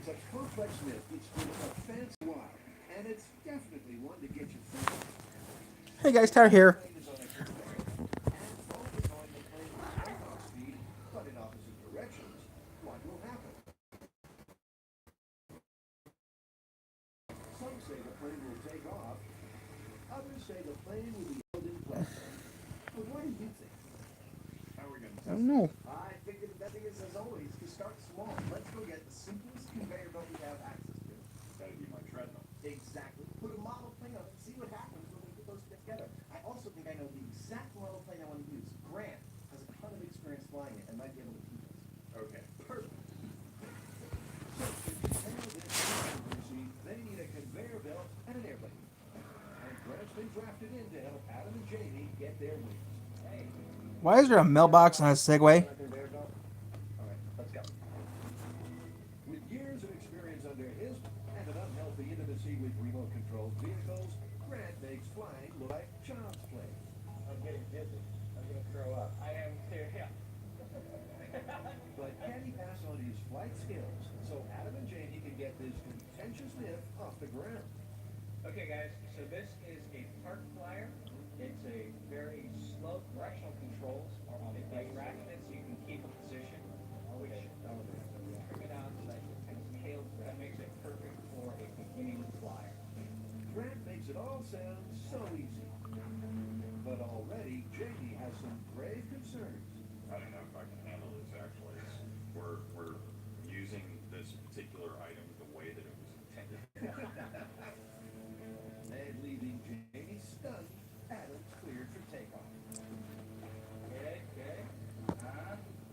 It's a complex myth that's been a fancy while, and it's definitely one to get you thinking. Hey guys, Suppose Tyler the here. plane is on a conveyor, and both are going the plane's takeoff speed, but in opposite directions. What will happen? Some say the plane will take off. Others say the plane will be held in place. But what do you think? How are we going to I test don't know. it? I think the best thing is, as always, to start small. Let's go get the simplest conveyor belt we have access to. That'd be my treadmill. Exactly. Put a model plane on it and see what happens when we put those together. I also think I know the exact model plane I want to use. Grant has a ton of experience flying it and might be able to teach us. Okay. Perfect. So, to handle this emergency, they need a conveyor belt and an airplane. And Grant's been drafted in to help Adam and Jamie get their wings. Hey. Why is there a mailbox on a Segway? Conveyor belt? All right, let's go. With years of experience under his and an unhealthy intimacy with remote-controlled vehicles, Grant makes flying look like child's play. I'm getting dizzy. I'm gonna throw up. I am too, yeah. But can he pass on his flight skills so Adam and Jamie can get this contentious myth off the ground? Okay, guys, so this is a park flyer. It's a very slow directional controls on a bike rack in it, so you can keep a position. Which trim it out so that it scales. That makes it perfect for a beginning flyer. Grant makes it all sound so easy. But already, Jamie has some grave concerns. I don't know if I can handle this actually. We're using this particular item the way that it was intended. And leaving Jamie stunned, Adam's cleared for takeoff. Okay.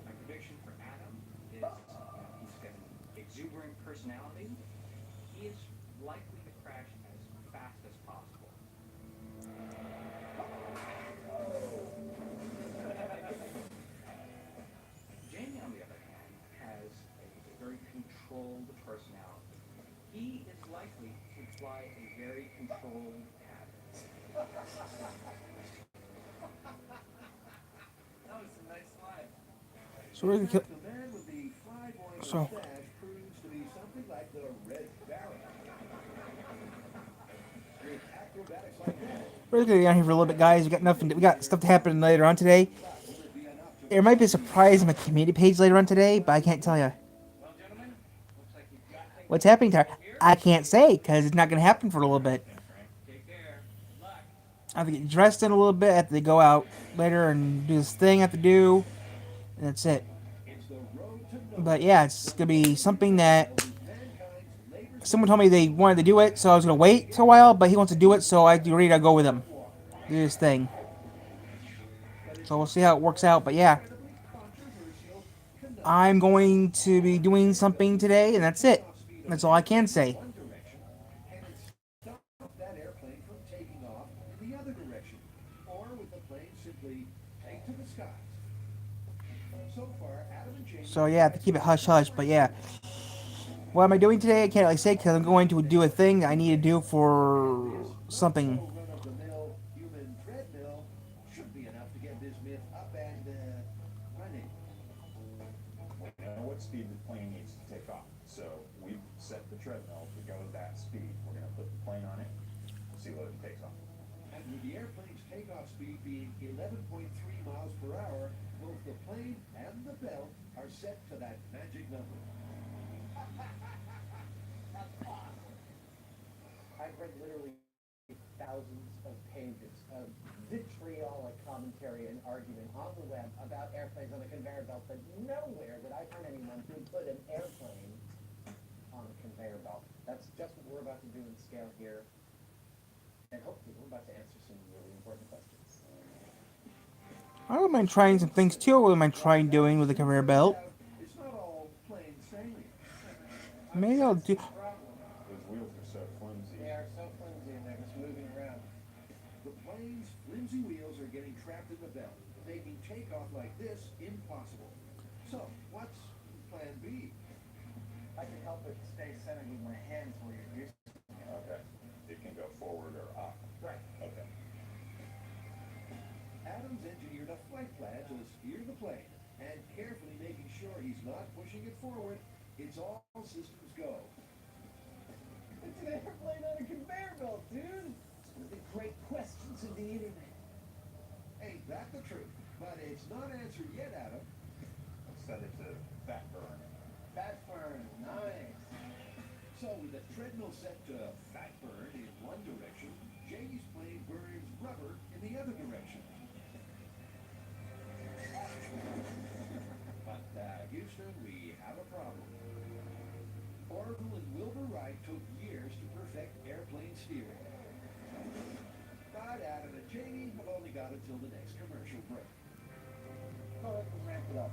My prediction for Adam is he's got an exuberant personality. He is likely to crash as fast as possible. Jamie, on the other hand, has a very controlled personality. He is likely to fly a very controlled pattern. That was a nice slide. So we're In gonna fact, kill. the man with the fly-boy So- mustache proves to be something like the Red Baron. With acrobatics like that, We're gonna get down here for a little bit, guys. We got nothing. We got stuff to happen later on today. will it be enough to There might be a surprise on my community page later on today, but I can't tell you Well, gentlemen, looks like you've got things what's happening, Tyler. here. I can't say because it's not gonna happen for a little bit. Take care. Good luck. I have to get dressed in a little bit. I have to go out later and do this thing I have to do, and that's it. It's the road to nowhere. But yeah, it's gonna be something that Mankind's labor someone told me they wanted to do it, so I was gonna wait for a while. But he wants to do it, so I agreed to go with him. Do this thing. So we'll see how it works out. But yeah, incredibly controversial conundrum. I'm going to be doing something today, and that's it. That's all I can say. One direction, and it stopped that airplane from taking off in the other direction, or would the plane simply take to the skies? So far, Adam and Jamie. So yeah, I have to keep it hush hush. But yeah, what am I doing today? I can't really say because I'm going to do a thing that I need to do for something. Run-of-the-mill human treadmill should be enough to get this myth up and running. We know what speed the plane needs to take off. So we've set the treadmill to go that speed. We're gonna put the plane on it, see what it takes off. And with the airplane's takeoff speed being 11.3 miles per hour, both the plane and the belt are set to that magic number. That's awesome. I've read literally thousands of pages of vitriolic commentary and argument on the web about airplanes on a conveyor belt, but nowhere did I find anyone who put an airplane on a conveyor belt. That's just what we're about to do in scale here. And hopefully we're about to answer some really important questions. I wouldn't mind trying some things too. I wouldn't mind trying doing with the conveyor belt. It's not all plain sailing. Maybe I'll do. Those wheels are so flimsy. They are so flimsy and they're just moving around. The plane's flimsy wheels are getting trapped in the belt, making takeoff like this impossible. So, what's plan B? I can help it stay centered with my hands where you're used to. Okay. It can go forward or up. Right. Okay. Adams engineered a flight plan to steer the plane, and carefully making sure he's not pushing it forward, it's all systems go. airplane on a conveyor belt, dude. It's one of the great questions of the internet. Ain't that the truth? But it's not answered yet, Adam. Let's set it to fat burn. Fat burn, nice. So with the treadmill set to fat burn in one direction, Jamie's plane burns rubber in the other direction. But Houston, we have a problem. Orville and Wilbur Wright took years to perfect airplane steering. But Adam and Jamie have only got until the next commercial break. Go ahead and ramp it up.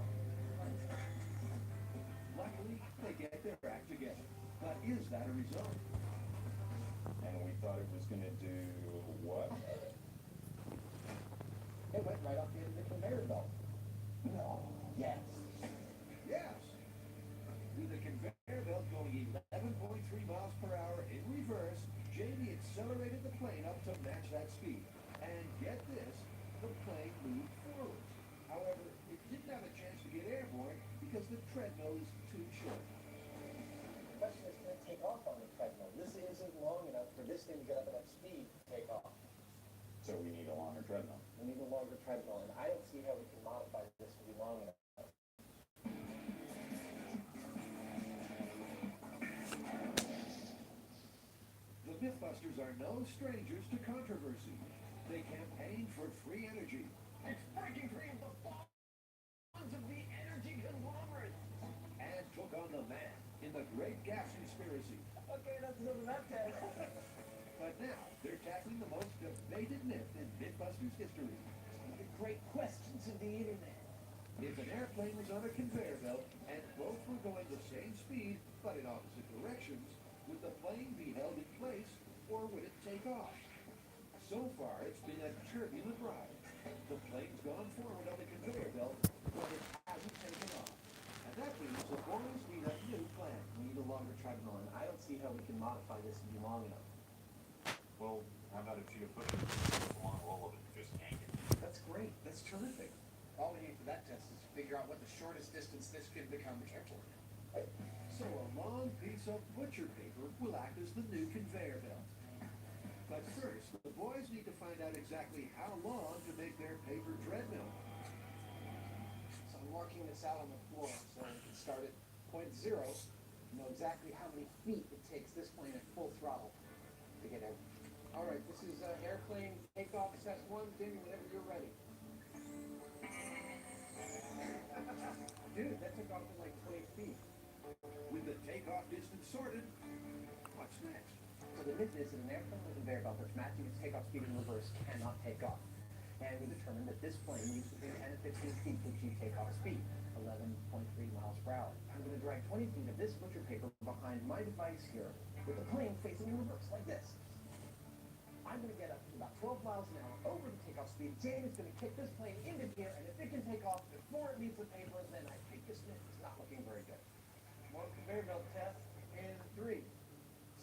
Luckily, they get their act together. But is that a result? And we thought it was gonna do what? It went right off the end of the conveyor belt. No. Yes. Yes. With the conveyor belt going 11.3 miles per hour in reverse, Jamie accelerated the plane up to match that speed. And get this, the plane moved forward. However, it didn't have a chance to get airborne because the treadmill is too short. The question is, can it take off on the treadmill? This isn't long enough for this thing to get up enough speed to take off. So we need a longer treadmill. We need a longer treadmill, and I don't see how we can modify this to be long enough. The Mythbusters are no strangers to controversy. They campaigned for free energy. It's breaking free of the bonds of the energy conglomerate. And took on the man in the Great Gas Conspiracy. Okay, that's enough of that test. But now, they're tackling the most debated myth in Mythbusters history. The great questions of the internet. If an airplane was on a conveyor belt and both were going the same speed but in opposite directions, would the plane be held in place or would it take off? So far, it's been a turbulent ride. The plane's gone forward on the conveyor belt, but it hasn't taken off. And that means the boys need a new plan. We need a longer treadmill, and I don't see how we can modify this to be long enough. Well, how about if you push it along all of it and just yank it? That's great. That's terrific. All we need for that test is to figure out what the shortest distance this can become airborne. So a long piece of butcher paper will act as the new conveyor belt. But first, the boys need to find out exactly how long to make their paper treadmill. So I'm marking this out on the floor so we can start at point zero, know exactly how many feet it takes this plane at full throttle to get out. All right, this is airplane takeoff test one. Jamie, whenever you're ready. Dude, that took off in like 20 feet. With the takeoff distance sorted, what's next? So the myth is that an airplane with a conveyor belt that's matching its takeoff speed in reverse cannot take off. And we determined that this plane needs between 10 and 15 feet to achieve takeoff speed, 11.3 miles per hour. I'm going to drag 20 feet of this butcher paper behind my device here with the plane facing in reverse, like this. I'm going to get up to about 12 miles an hour over the takeoff speed. Jamie's going to kick this plane into gear, and if it can take off before it leaves the paper, then I think this myth is not looking very good. More conveyor belt test in 3,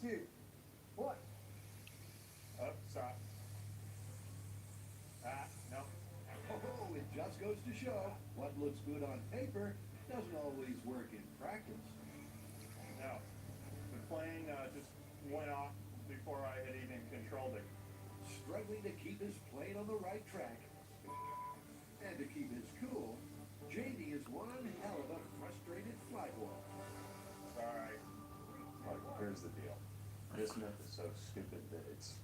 2, 1. Up, stop. No. Oh, it just goes to show what looks good on paper doesn't always work in practice. No. The plane just went off before I had even controlled it. Struggling to keep his plane on the right track and to keep his cool, Jamie is one hell of a frustrated fly boy. Alright. Look, here's the deal. This myth is so stupid that it's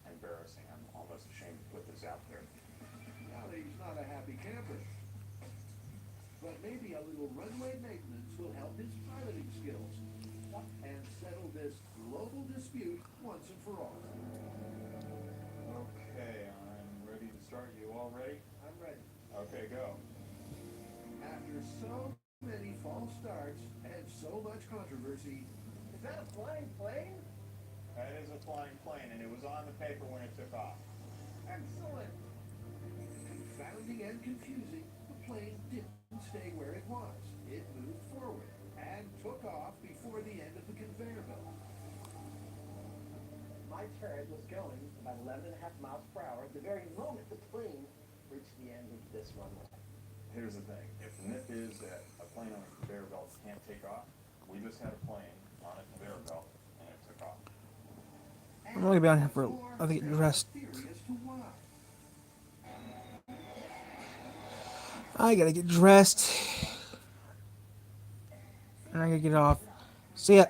embarrassing. I'm almost ashamed to put this out there. Now he's not a happy camper. But maybe a little runway maintenance will help his piloting skills and settle this global dispute once and for all. Okay, I'm ready to start. You all ready? I'm ready. Okay, go. After so many false starts and so much controversy, Is that a flying plane? That is a flying plane, and it was on the paper when it took off. Excellent. confounding and confusing, the plane didn't stay where it was. It moved forward and took off before the end of the conveyor belt. My turret was going about 11.5 miles per hour at the very moment the plane reached the end of this runway. Here's the thing. If the myth is that a plane on a conveyor belt can't take off, we just had a plane on a conveyor belt and it took off. I'm only gonna be on here for. I think get dressed. Theory as to why. I gotta get dressed. And I gotta get off. See ya.